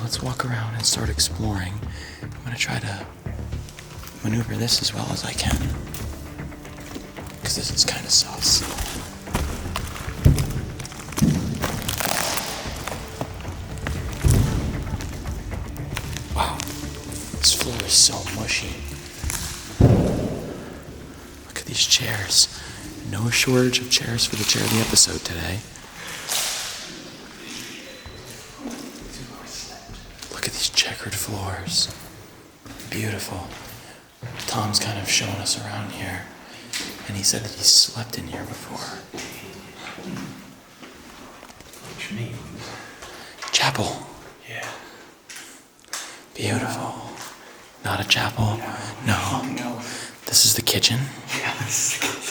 let's walk around and start exploring. I'm gonna try to maneuver this as well as I can, because this is kind of sus. Wow, this floor is so mushy. Look at these chairs. No shortage of chairs for the chair of the episode today. Look at these checkered floors. Beautiful. Tom's kind of showing us around here, and he said that he slept in here before. What you mean? Chapel. Yeah. Beautiful. Not a chapel? No. This is the kitchen? Yeah, this is the kitchen.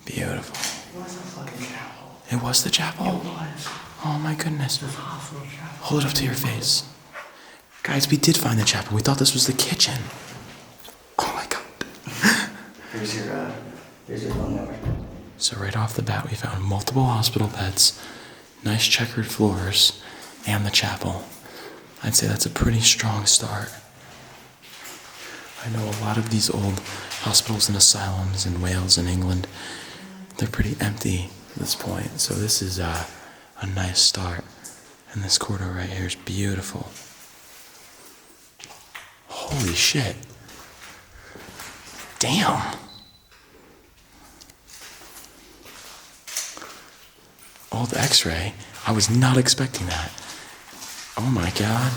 Beautiful. It was a fucking chapel. It was the chapel? It was. Oh my goodness. It was a hospital chapel. Hold it up to your face. Guys, we did find the chapel. We thought this was the kitchen. Oh my god. Here's your phone number. So right off the bat, we found multiple hospital beds, nice checkered floors, and the chapel. I'd say that's a pretty strong start. I know a lot of these old hospitals and asylums in Wales and England, they're pretty empty at this point. So this is a nice start. And this corridor right here is beautiful. Holy shit. Damn. Old x-ray. I was not expecting that. Oh my god.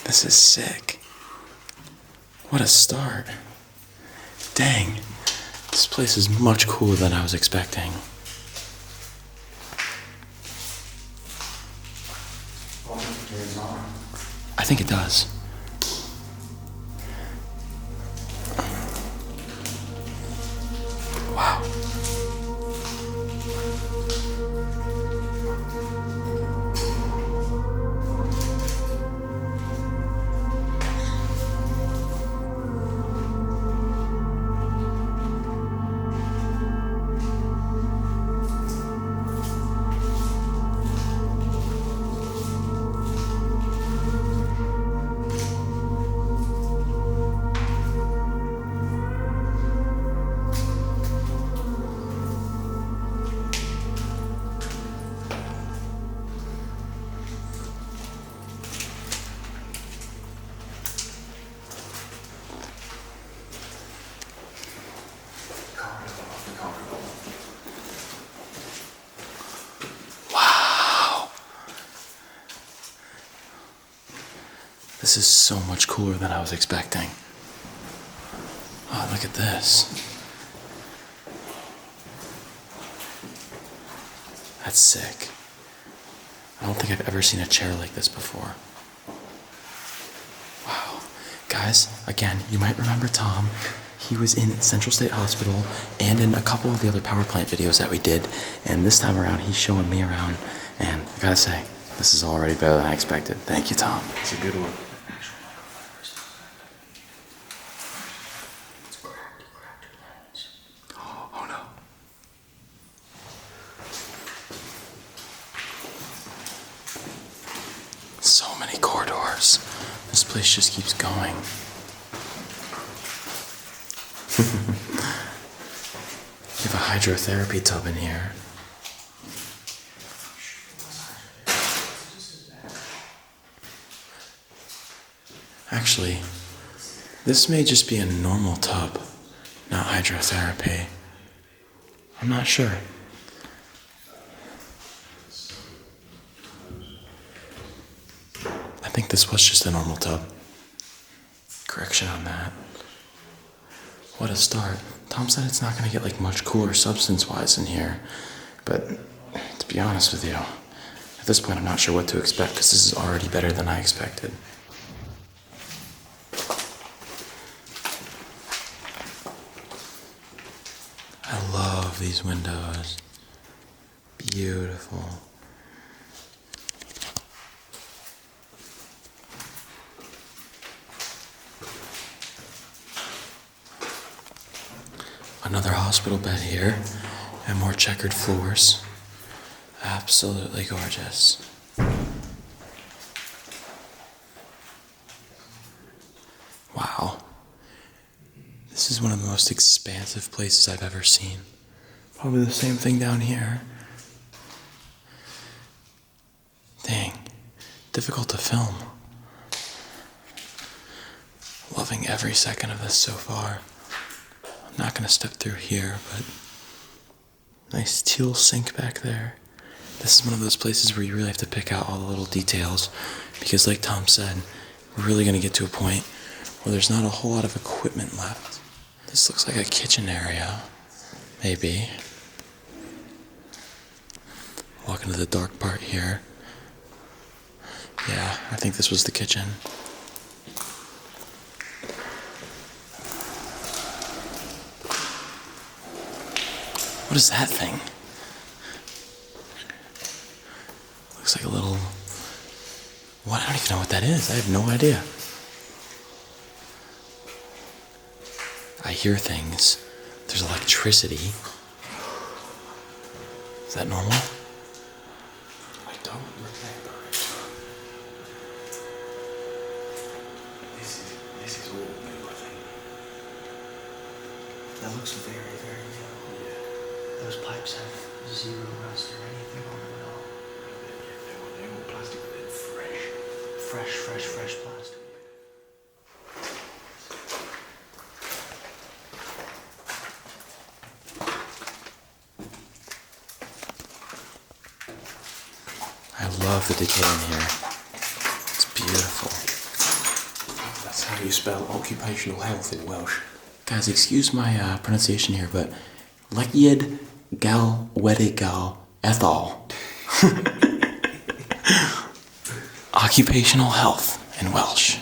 This is sick. What a start. Dang. This place is much cooler than I was expecting. I think it does. Wow. This is so much cooler than I was expecting. Oh, look at this. That's sick. I don't think I've ever seen a chair like this before. Wow. Guys, again, you might remember Tom. He was in Central State Hospital and in a couple of the other power plant videos that we did. And this time around, he's showing me around. And I gotta say, this is already better than I expected. Thank you, Tom. It's a good one. Oh no. So many corridors. This place just keeps going. You have a hydrotherapy tub in here. Actually, this may just be a normal tub, not hydrotherapy. I'm not sure. I think this was just a normal tub. Correction on that. What a start. Tom said it's not going to get like much cooler substance-wise in here. But to be honest with you, at this point I'm not sure what to expect because this is already better than I expected. I love these windows. Beautiful. Another hospital bed here, and more checkered floors. Absolutely gorgeous. Wow. This is one of the most expansive places I've ever seen. Probably the same thing down here. Dang. Difficult to film. Loving every second of this so far. I'm not going to step through here, but nice teal sink back there. This is one of those places where you really have to pick out all the little details because like Tom said, we're really going to get to a point where there's not a whole lot of equipment left. This looks like a kitchen area, maybe. Walk into the dark part here. Yeah, I think this was the kitchen. What is that thing? Looks like a little... What? I don't even know what that is. I have no idea. I hear things. There's electricity. Is that normal? I don't remember it. This is all new, I think. That looks very, very new. Yeah. Those pipes have zero rust or anything on them at all. They're all plastic, but they're fresh. Fresh plastic. I love the decay in here. It's beautiful. That's how you spell occupational health in Welsh. Guys, excuse my pronunciation here, but Lekiad Galwedigal Ethol. Occupational health in Welsh.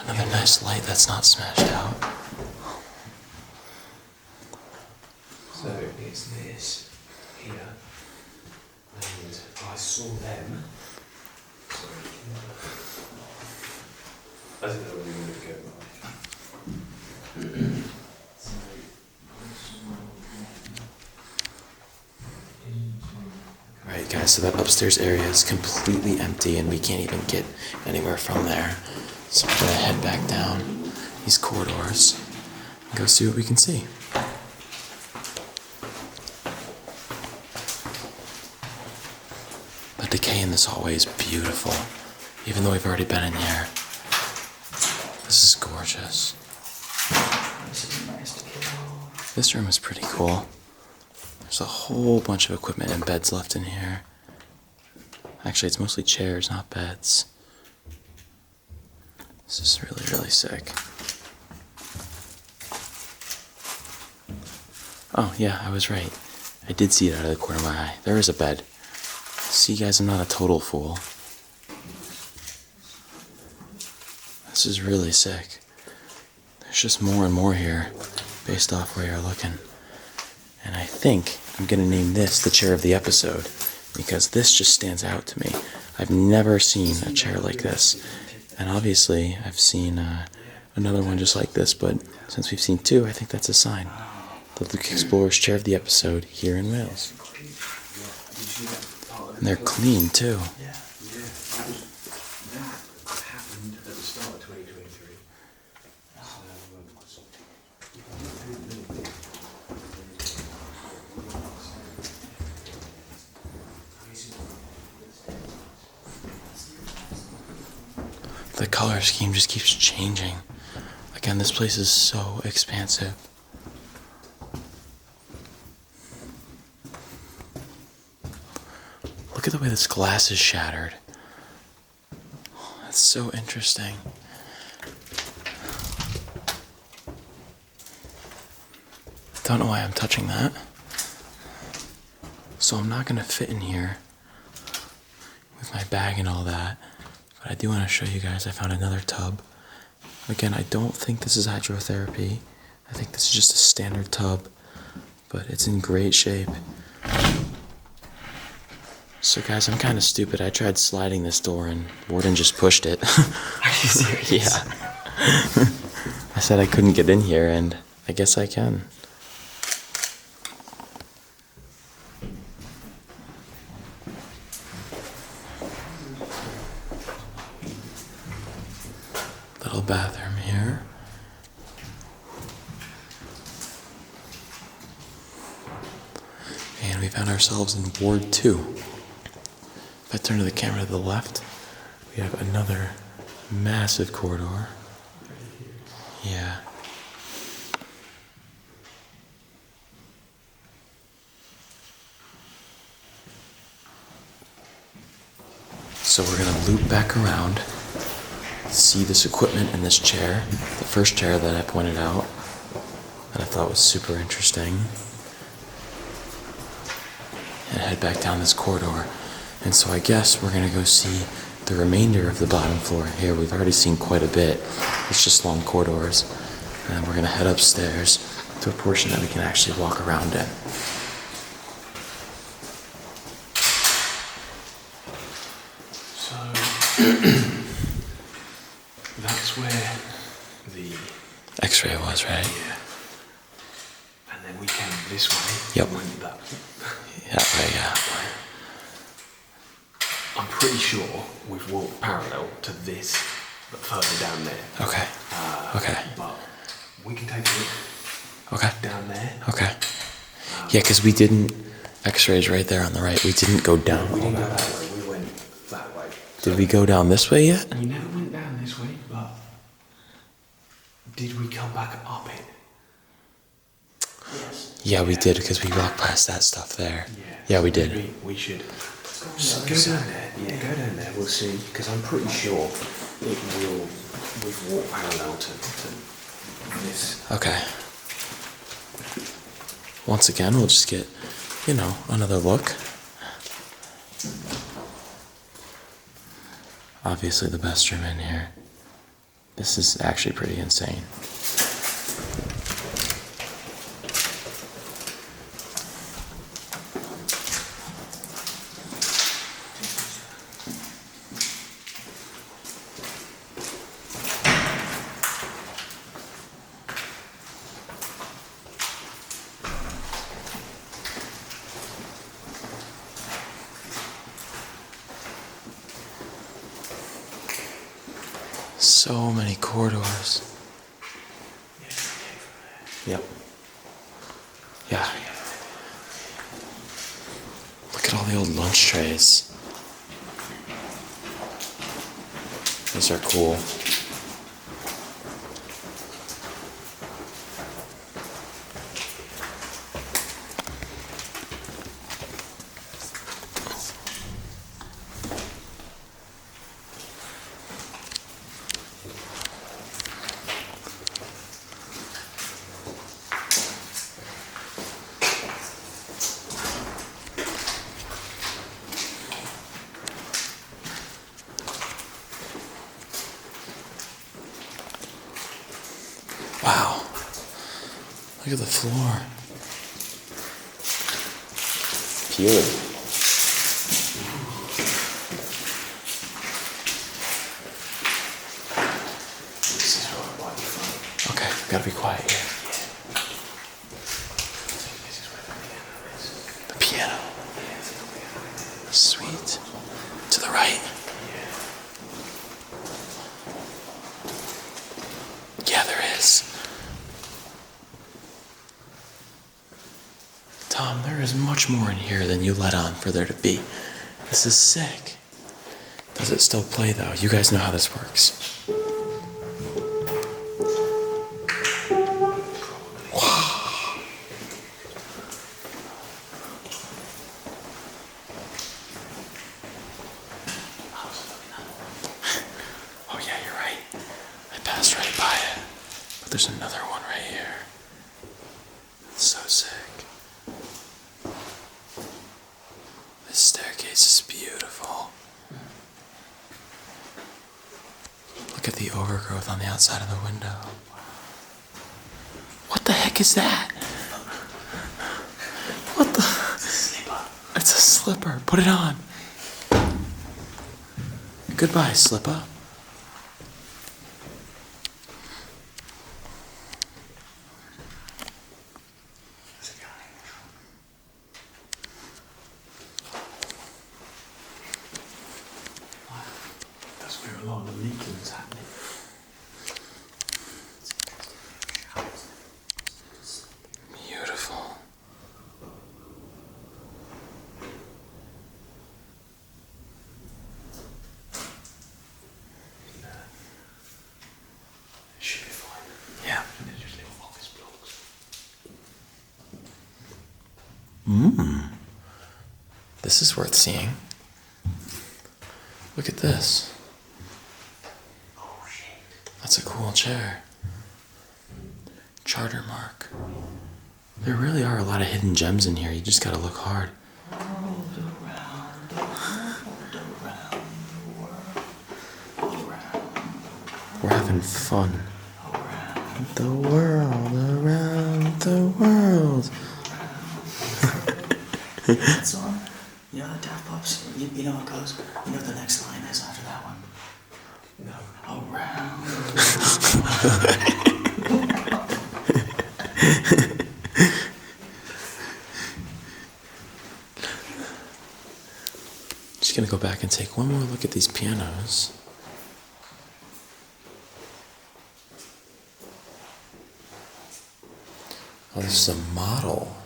Another nice light that's not smashed out. So it's this here, and I saw them. Sorry. I didn't know where you were going to go. Right, guys, so that upstairs area is completely empty and we can't even get anywhere from there. So we're gonna head back down these corridors and go see what we can see. The decay in this hallway is beautiful, even though we've already been in here. This is gorgeous. This is nice to get all. This room is pretty cool. There's a whole bunch of equipment and beds left in here. Actually, it's mostly chairs, not beds. This is really, really sick. Oh, yeah, I was right. I did see it out of the corner of my eye. There is a bed. See, guys, I'm not a total fool. This is really sick. There's just more and more here based off where you're looking. And I think I'm going to name this the chair of the episode because this just stands out to me. I've never seen a chair like this. And obviously, I've seen another one just like this, but since we've seen two, I think that's a sign. The Luke Explorer's chair of the episode here in Wales. And they're clean, too. Yeah, that happened at the start of 2023. The color scheme just keeps changing. Again, this place is so expansive. Look at the way this glass is shattered. That's so interesting. Don't know why I'm touching that. So I'm not going to fit in here with my bag and all that. But I do want to show you guys, I found another tub. Again, I don't think this is hydrotherapy. I think this is just a standard tub, but it's in great shape. So guys, I'm kind of stupid. I tried sliding this door and Warden just pushed it. Are you serious? Yeah. I said I couldn't get in here, and I guess I can. Little bathroom here. And we found ourselves in Ward 2. If I turn to the camera to the left, we have another massive corridor. Yeah. So we're gonna loop back around, see this equipment in this chair, the first chair that I pointed out, that I thought was super interesting, and head back down this corridor. And so I guess we're gonna go see the remainder of the bottom floor here. We've already seen quite a bit. It's just long corridors. And we're gonna head upstairs to a portion that we can actually walk around in. So that's where the X-ray was, right? yeah. And then we came this way. Yep. And went that Yeah, right, yeah. way. I'm pretty sure we've walked parallel to this, but further down there. Okay. Okay. But we can take a look Okay. down there. Okay. Yeah, because we didn't. X-rays right there on the right. We didn't go down. We didn't go that way. We went that way. Did we go down this way yet? We never went down this way, but did we come back up it? Yes. Yeah, we did because we walked past that stuff there. Yeah. Yeah, we did. Maybe we should go down there. Yeah, go down there. We'll see. Because I'm pretty sure it will. We've walked parallel to this. Okay. Once again, we'll just get, another look. Obviously the best room in here. This is actually pretty insane. So many corridors. Yep. Yeah. Look at all the old lunch trays. These are cool. Wow. Look at the floor. Pure. This is where I like the front. Okay, gotta be quiet here. This is where the piano is. The piano. Yeah, it's the piano. Sweet. To the right. Yeah, there is. Tom, there is much more in here than you let on for there to be. This is sick. Does it still play though? You guys know how this works. Oh yeah, you're right. I passed right by it. But there's another one right here. It's so sick. This staircase is beautiful. Look at the overgrowth on the outside of the window. What the heck is that? What the? It's a slipper. Put it on. Goodbye, slipper. That's where a lot of the leaking is happening. Beautiful. Should be fine. Yeah. And they're just little office blocks. This is worth seeing. Look at this. Oh shit. That's a cool chair. Charter mark. There really are a lot of hidden gems in here. You just gotta look hard. We're having fun. The world, around the world. That song? You know the Daft Pups? You know how it goes? You know what the next line is after that one? No. Around. Just gonna go back and take one more look at these pianos. Oh, this is a model.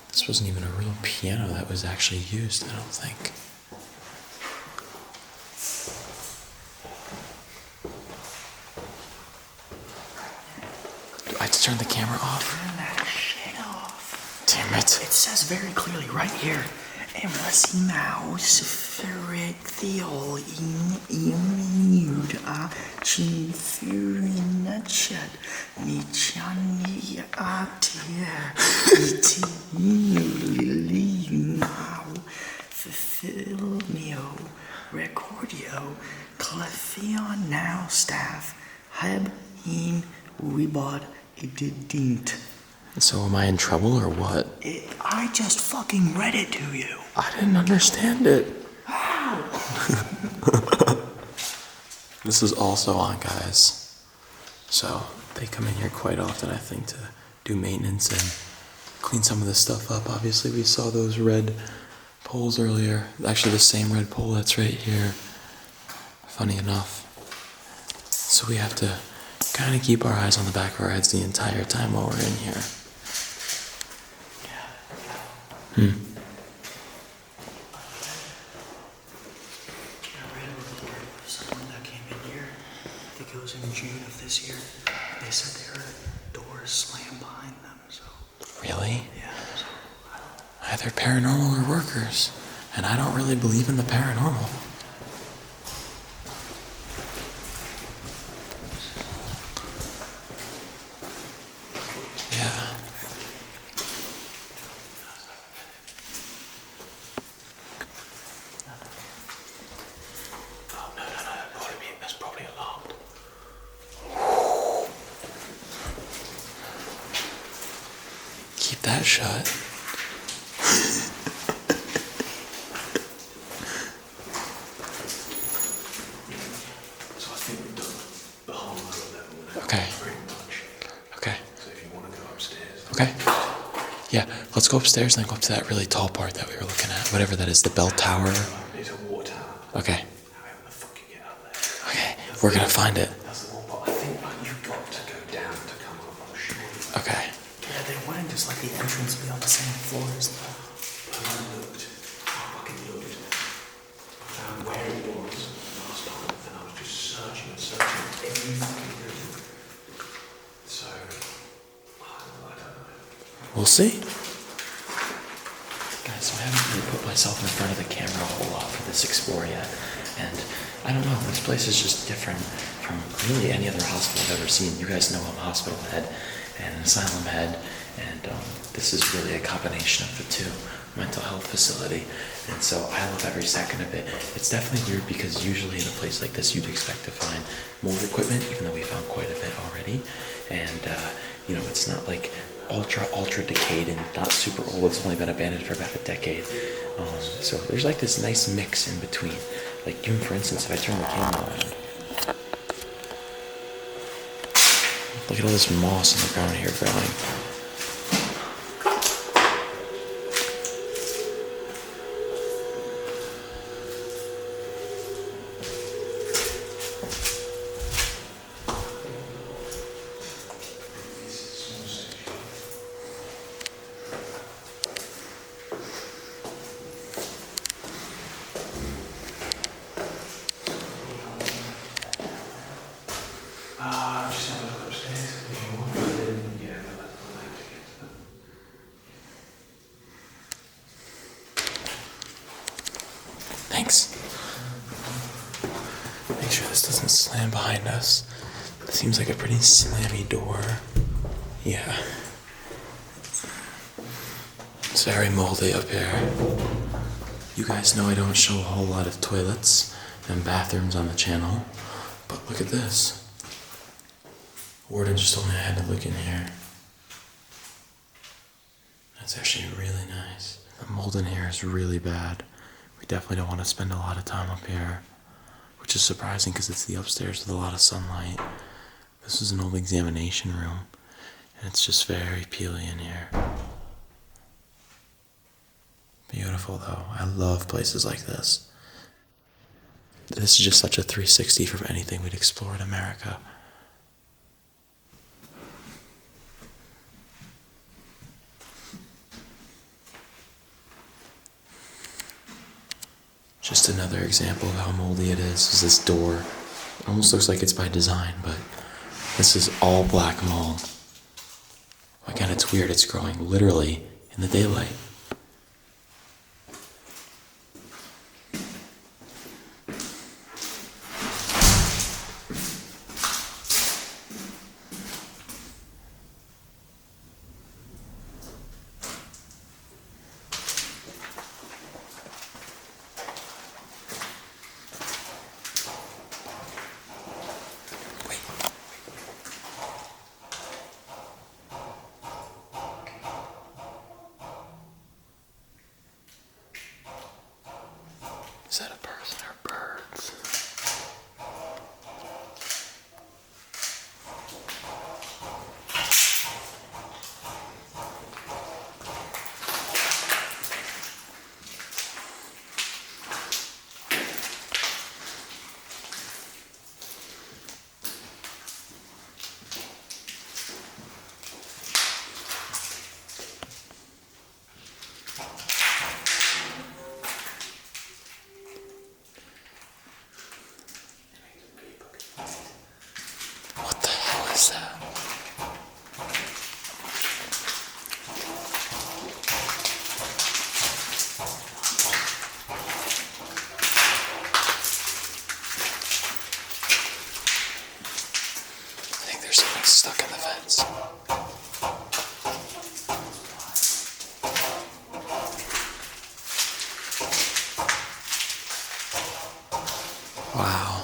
This wasn't even a real piano that was actually used, I don't think. Do I have to turn the camera off? Turn that shit off. Damn it. It says very clearly right here. Emerasi mouse ferret theol in immude a chinfurin chat ni chani atia iti lili now fulfill neo recordio clefion now staff heb in webod ididint. So am I in trouble or what? I just fucking read it to you. I didn't understand it. How? This is also on, guys. So they come in here quite often, I think, to do maintenance and clean some of this stuff up. Obviously, we saw those red poles earlier. Actually, the same red pole that's right here. Funny enough. So we have to kind of keep our eyes on the back of our heads the entire time while we're in here. I read a report of someone that came in here. I think it was in June of this year. They said they heard doors slam behind them. So Really? yeah. So Either paranormal or workers. And I don't really believe in the paranormal. Yeah. Oh, no. That's probably alarmed. Keep that shut. So I think we've done the whole lower level now. Okay. Pretty much. Okay. So if you want to go upstairs. Okay. Yeah, let's go upstairs and then go up to that really tall part that we were looking at. Whatever that is, the bell tower. It's a water tower. Okay. However the fuck you get up there. Okay. We're gonna find it. That's the one, but I think you've got to go down to come up, I'm sure. Okay. yeah, they wouldn't just let the entrance be on the same floor as the. And I looked. I fucking looked. I found where it was last time, and I was just searching every fucking room. So, I don't know. We'll see. Guys, so I haven't really put myself in front of the camera a whole lot for this explore yet. And I don't know, this place is just different from really any other hospital I've ever seen. You guys know I'm a hospital head and an asylum head And this is really a combination of the two, mental health facility. And so I love every second of it. It's definitely weird because usually in a place like this, you'd expect to find mold equipment, even though we found quite a bit already. And, it's not like ultra decayed and not super old. It's only been abandoned for about a decade. So there's like this nice mix in between. Like, even for instance, if I turn the camera around, look at all this moss on the ground here growing. Just have a look upstairs if you want. But then, yeah, but that's the way to get to them. Thanks. Make sure this doesn't slam behind us. It seems like a pretty slammy door. Yeah. It's very moldy up here. You guys know I don't show a whole lot of toilets and bathrooms on the channel, but look at this. Warden just told me I had to look in here. That's actually really nice. The mold in here is really bad. We definitely don't want to spend a lot of time up here, which is surprising because it's the upstairs with a lot of sunlight. This is an old examination room, and it's just very peely in here. Beautiful though. I love places like this. This is just such a 360 from anything we'd explore in America. Just another example of how moldy it is this door. It almost looks like it's by design, but this is all black mold. Again, it's weird. It's growing literally in the daylight. Is that a person or birds? What the hell is that? I think there's something stuck in the fence. Wow.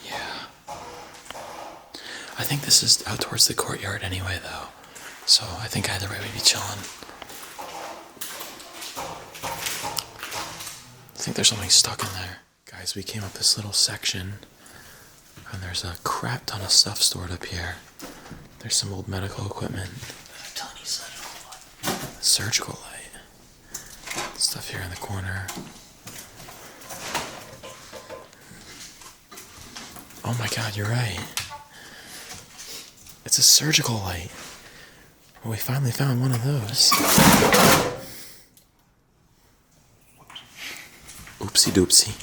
Yeah. I think this is out towards the courtyard anyway, though. So I think either way we'd be chilling. I think there's something stuck in there. Guys, we came up this little section, and there's a crap ton of stuff stored up here. There's some old medical equipment. A tiny surgical light. Surgical light. Stuff here in the corner. Oh my god, you're right. It's a surgical light. Well, we finally found one of those. Oopsie doopsie.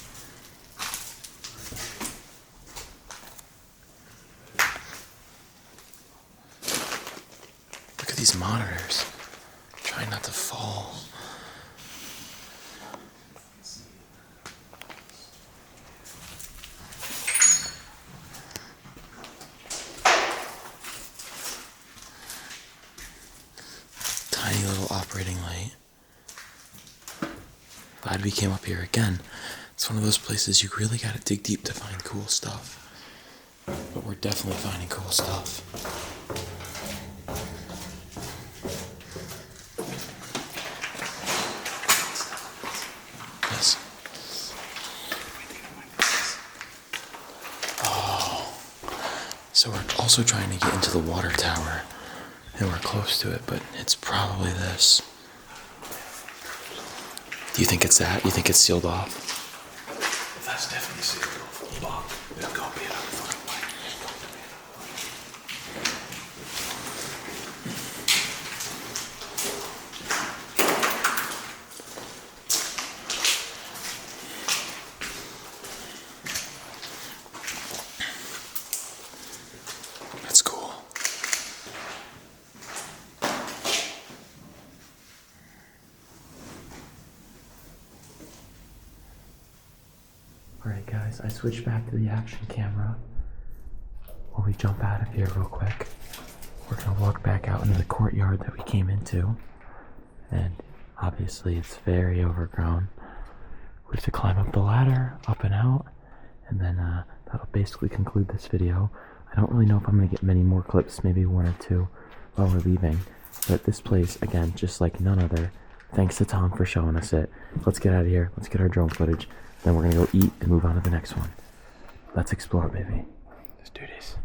Look at these monitors. Trying not to fall. operating light. Glad we came up here again. It's one of those places you really gotta dig deep to find cool stuff. But we're definitely finding cool stuff. Yes. Oh. So we're also trying to get into the water tower. And we're close to it, but it's probably this. Do you think it's that? You think it's sealed off? That's definitely sealed off, but there can't be another fucking way. That's cool. Alright guys, I switched back to the action camera. While we jump out of here real quick, we're gonna walk back out into the courtyard that we came into. And obviously it's very overgrown. We have to climb up the ladder, up and out, and then that'll basically conclude this video. I don't really know if I'm gonna get many more clips, maybe one or two while we're leaving. But this place, again, just like none other. Thanks to Tom for showing us it. Let's get out of here. Let's get our drone footage. Then we're gonna go eat and move on to the next one. Let's explore, baby. Let's do this.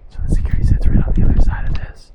So the security set's right on the other side of this.